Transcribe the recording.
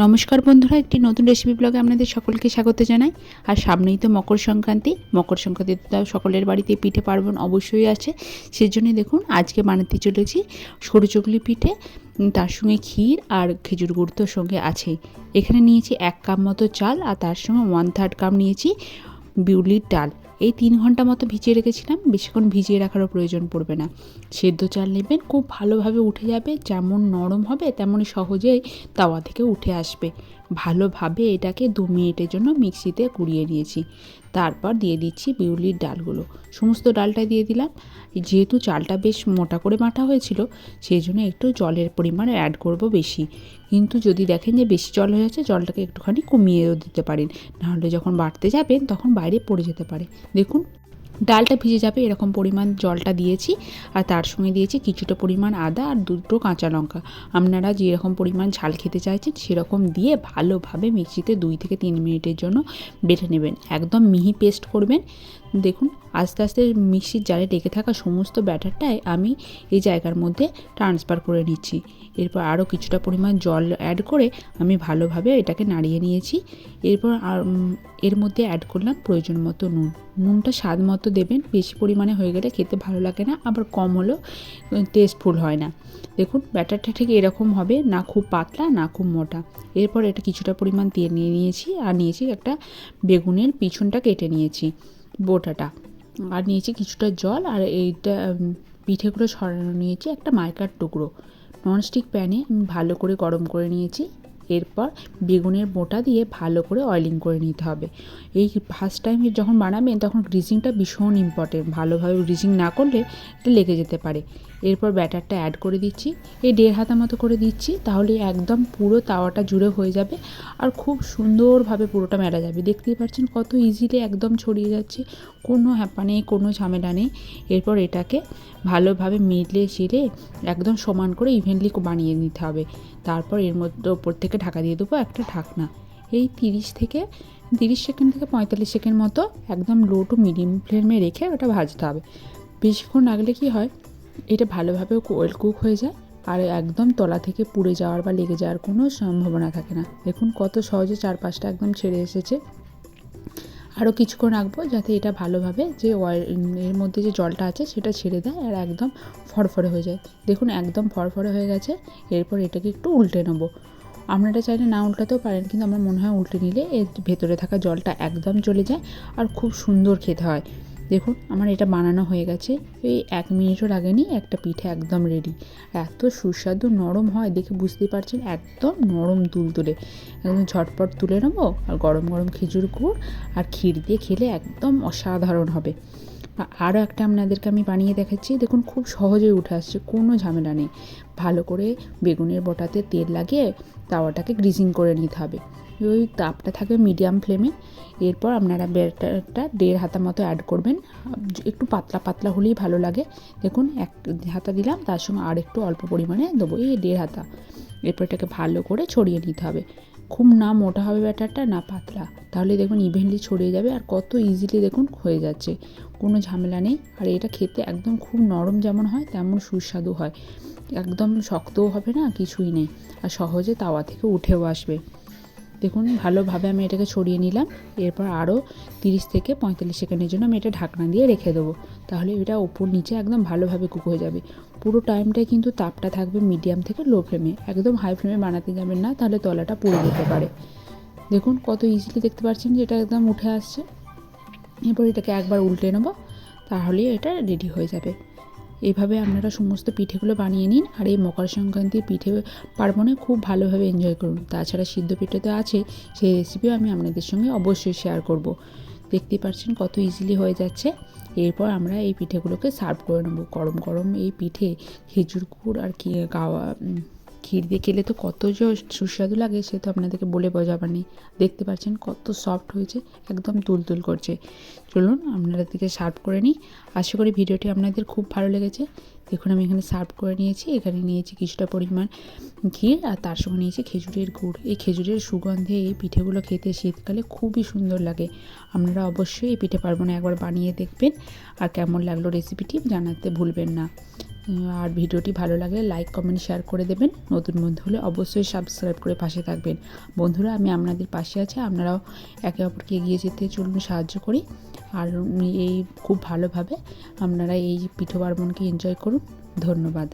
নমস্কার বন্ধুরা, একটি নতুন রেসিপি ব্লগে আপনাদের সকলকে স্বাগত জানাই। আর সামনেই তো মকর সংক্রান্তিতে তো সকলের বাড়িতে পিঠে পার্বণ অবশ্যই আছে। সেজন্যই দেখুন আজকে বানাতে চলেছি সরু চকলি পিঠে, তার সঙ্গে ক্ষীর আর খেজুর গুড় তো সঙ্গে আছেই। এখানে নিয়েছি 1 কাপ মতো চাল আর তার সঙ্গে 1/3 কাপ নিয়েছি বিউলির ডাল। এই 3 ঘন্টা মতো ভিজিয়ে রেখেছিলাম, বেশিক্ষণ ভিজিয়ে রাখারও প্রয়োজন পড়বে না। সেদ্ধ চাল নেবেন, খুব ভালোভাবে উঠে যাবে, যেমন নরম হবে তেমনই সহজেই তাওয়া থেকে উঠে আসবে। ভালোভাবে এটাকে 2 মিনিটের জন্য মিক্সিতে কুড়িয়ে নিয়েছি। তারপর দিয়ে দিচ্ছি বিউলির ডালগুলো, সমস্ত ডালটা দিয়ে দিলাম। যেহেতু চালটা বেশ মোটা করে বাটা হয়েছিল, সেই জন্য একটু জলের পরিমাণ অ্যাড করব বেশি। কিন্তু যদি দেখেন যে বেশি জল হয়ে যাচ্ছে, জলটাকে একটুখানি কমিয়েও দিতে পারেন, নাহলে যখন বাটতে যাবেন তখন বাইরে পড়ে যেতে পারে। দেখুন ডালটা ভিজে যাবে এরকম পরিমাণ জলটা দিয়েছি। আর তার সঙ্গে দিয়েছি কিছুটা পরিমাণ আদা আর 2টো কাঁচা লঙ্কা। আপনারা যেরকম পরিমাণ ঝাল খেতে চাইছেন সেরকম দিয়ে ভালোভাবে মিক্সিতে 2 থেকে 3 মিনিটের জন্য বেটে নেবেন। একদম মিহি পেস্ট করবেন। দেখুন আস্তে আস্তে মিক্সির জারে লেগে থাকা সমস্ত ব্যাটারটাই আমি এই জায়গার মধ্যে ট্রান্সফার করে নিচ্ছি। এরপর আরও কিছুটা পরিমাণ জল অ্যাড করে আমি ভালোভাবে এটাকে নাড়িয়ে নিয়েছি। এরপর এর মধ্যে অ্যাড করলাম প্রয়োজন মতো নুন। নুনটা স্বাদ মতো দেবেন, বেশি পরিমাণে হয়ে গেলে খেতে ভালো লাগে না, আবার কম হলেও টেস্টফুল হয় না। দেখুন ব্যাটারটা ঠিক এরকম হবে, না খুব পাতলা না খুব মোটা। এরপর এটা কিছুটা পরিমাণ তেল নিয়ে নিয়েছি, আর নিয়েছি একটা বেগুনের পিছনটা কেটে নিয়েছি বোটাটা, আর নিয়েছি কিছুটা জল, আর এইটা পিঠেগুলো ছড়ানো নিয়েছি একটা মাইকার টুকরো। ননস্টিক প্যানে আমি ভালো করে গরম করে নিয়েছি। এরপর বেগুনের বোটা দিয়ে ভালো করে অয়েলিং করে নিতে হবে। এই ফার্স্ট টাইম যখন বানাবেন তখন গ্রিজিংটা ভীষণ ইম্পর্টেন্ট, ভালোভাবে গ্রিজিং না করলে এটা লেগে যেতে পারে। এরপর ব্যাটারটা অ্যাড করে দিচ্ছি, এই 1.5 হাতা মতো করে দিচ্ছি, তাহলে একদম পুরো তাওয়াটা জুড়ে হয়ে যাবে আর খুব সুন্দরভাবে পুরোটা মেলা যাবে। দেখতেই পাচ্ছেন কত ইজিলি একদম ছড়িয়ে যাচ্ছে, কোনো হ্যাপা নেই, কোনো ঝামেলা নেই। এরপর এটাকে ভালোভাবে মিলে শিলে একদম সমান করে ইভেনলি বানিয়ে নিতে হবে। তারপর এর মধ্যে ওপর থেকে ঢাকা দিয়ে দেবো একটা ঢাকনা। এই 30 সেকেন্ড থেকে 45 সেকেন্ড মতো একদম লো টু মিডিয়াম ফ্লেমে রেখে ওটা ভাজতে হবে। বেশিক্ষণ রাখলে কি হয়, এটা ভালোভাবে ওয়েল কুক হয়ে যায় আর একদম তলা থেকে পুড়ে যাওয়ার বা লেগে যাওয়ার কোনো সম্ভাবনা থাকে না। দেখুন কত সহজে 4-5টা একদম ছেড়ে এসেছে। আরও কিছুক্ষণ রাখবো যাতে এটা ভালোভাবে যে এর মধ্যে যে জলটা আছে সেটা ছেড়ে দেয় আর একদম ফরফরে হয়ে যায়। দেখুন একদম ফরফরে হয়ে গেছে। এরপর এটাকে একটু উল্টে নেবো। আপনারা চাইলে না উল্টাতেও পারেন, কিন্তু আমার মনে হয় উল্টে নিলে এর ভেতরে থাকা জলটা একদম চলে যায় আর খুব সুন্দর খেতে হয়। দেখুন আমার এটা বানানো হয়ে গেছে, এই 1 মিনিটও লাগেনি, একটা পিঠে একদম রেডি। এত সুস্বাদু নরম হয়, দেখে বুঝতেই পারছেন একদম নরম তুলতুলে। একদম ঝটপট তুলে নেবো আর গরম গরম খেজুর গুড় আর ক্ষীর দিয়ে খেলে একদম অসাধারণ হবে। আরও একটা আপনাদেরকে আমি বানিয়ে দেখাচ্ছি। দেখুন খুব সহজেই উঠে আসছে, কোনো ঝামেলা নেই। ভালো করে বেগুনের বটাতে তেল লাগিয়ে তাওয়াটাকে গ্রিজিং করে নিতে হবে। ওই তাপটা থাকবে মিডিয়াম ফ্লেমে। এরপর আপনারা ব্যাটারটা 1.5 হাতা মতো অ্যাড করবেন, একটু পাতলা পাতলা হলেই ভালো লাগে। দেখুন 1 হাতা দিলাম, তার সঙ্গে আর একটু অল্প পরিমাণে দেবো, এই 1.5 হাতা। এরপর এটাকে ভালো করে ছড়িয়ে নিতে হবে। খুব না মোটা হবে ব্যাটারটা, না পাতলা, তাহলে দেখুন ইভেনলি ছড়িয়ে যাবে আর কত ইজিলি দেখুন হয়ে যাচ্ছে, কোনো ঝামেলা নেই। আর এটা খেতে একদম খুব নরম যেমন হয় তেমন সুস্বাদু হয়, একদম শক্তও হবে না, কিছুই নেই, আর সহজে তাওয়া থেকে উঠেও আসবে। দেখুন ভালোভাবে আমি এটাকে ছড়িয়ে নিলাম। এরপর আরও 30 থেকে 45 সেকেন্ডের জন্য আমি এটা ঢাকনা দিয়ে রেখে দেবো, তাহলে এটা ওপর নিচে একদম ভালোভাবে কুক হয়ে যাবে। পুরো টাইমটাই কিন্তু তাপটা থাকবে মিডিয়াম থেকে লো ফ্লেমে, একদম হাই ফ্লেমে বানাতে যাবেন না, তাহলে তলাটা পুড়ে যেতে পারে। দেখুন কত ইজিলি দেখতে পাচ্ছেন যে এটা একদম উঠে আসছে। এরপর এটাকে একবার উল্টে নেব, তাহলেই এটা রেডি হয়ে যাবে। এইভাবে আপনারা সমস্ত পিঠেগুলো বানিয়ে নিন আর এই মকর সংক্রান্তির পিঠে পার্বণে খুব ভালোভাবে এনজয় করুন। তাছাড়া সিদ্ধ পিঠে তো আছে, সেই রেসিপিও আমি আপনাদের সঙ্গে অবশ্যই শেয়ার করব। দেখতেই পাচ্ছেন কত ইজিলি হয়ে যাচ্ছে। এরপর আমরা এই পিঠেগুলোকে সার্ভ করে নেব। গরম গরম এই পিঠে খেজুর গুড় আর ক্ষীর দিয়ে খেলে তো কত যে সুস্বাদু লাগে, সে তো আপনাদেরকে বলে বোঝাবার নেই। দেখতে পাচ্ছেন কত সফট হয়েছে, একদম তুলতুল করছে। চলুন আপনাদেরকে সার্ভ করে নিই। আশা করি ভিডিওটি আপনাদের খুব ভালো লেগেছে। দেখুন আমি এখানে সার্ভ করে নিয়েছি, এখানে নিয়েছি কিছুটা পরিমাণ ক্ষীর আর তার সঙ্গে নিয়েছি খেজুরের গুড়। এই খেজুরের সুগন্ধে এই পিঠেগুলো খেতে শীতকালে খুবই সুন্দর লাগে। আপনারা অবশ্যই এই পিঠে পার্বণে একবার বানিয়ে দেখবেন আর কেমন লাগলো রেসিপিটি জানাতে ভুলবেন না। আর ভিডিওটি ভালো লাগলে লাইক কমেন্ট শেয়ার করে দেবেন। নতুন বন্ধু হলে অবশ্যই সাবস্ক্রাইব করে পাশে থাকবেন। বন্ধুরা, আমি আপনাদের পাশে আছি, আপনারাও একে অপরকে এগিয়ে যেতে চলুন, সাহায্য করি। আর এই খুব ভালোভাবে আপনারা এই পিঠে পার্বণকে এনজয় করুন। ধন্যবাদ।